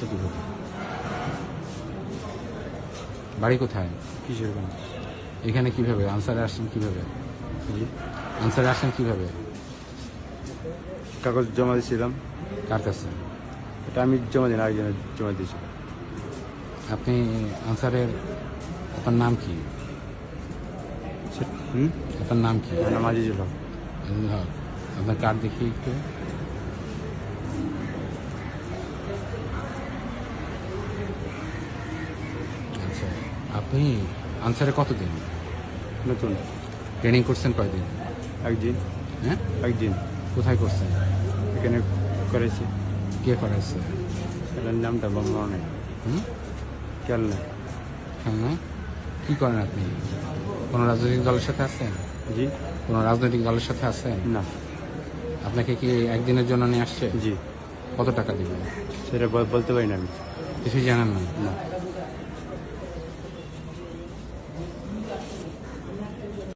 আসছে কিভাবে? বাড়ি কোথায়? কিশোরগঞ্জ। এখানে কিভাবে আনসারে আসছেন কিভাবে? জি, আনসারে আসছেন কিভাবে? কাগজ জমা দিয়েছিলাম। কার কাছে? এটা আমি জমা দিন আরেকজনের জমা দিয়েছিলাম। আপনি আনসারের আপনার নাম কি? আপনার নাম কি? আমার নাম আজিজুল হক। আজিজুল হক। আপনার কার্ড দেখি একটু। আচ্ছা, আপনি আনসারে কতদিন নতুন। ট্রেনিং করছেন? কয়দিন? একদিন। হ্যাঁ, একদিন কোথায় করছেন? এখানে করেছি। কে করাইছে? এটার নামটা বাংলা নেই, হুম, খেয়াল নেই। হ্যাঁ, কি করেন আপনি? কোনো রাজনৈতিক দলের সাথে আছেন? জি, কোনো রাজনৈতিক দলের সাথে আছেন? না। আপনাকে কি একদিনের জন্য নিয়ে আসছে? জি, কত টাকা দিবেন? সেটা বলতে পারি না আমি। কিছুই জানেন না? না।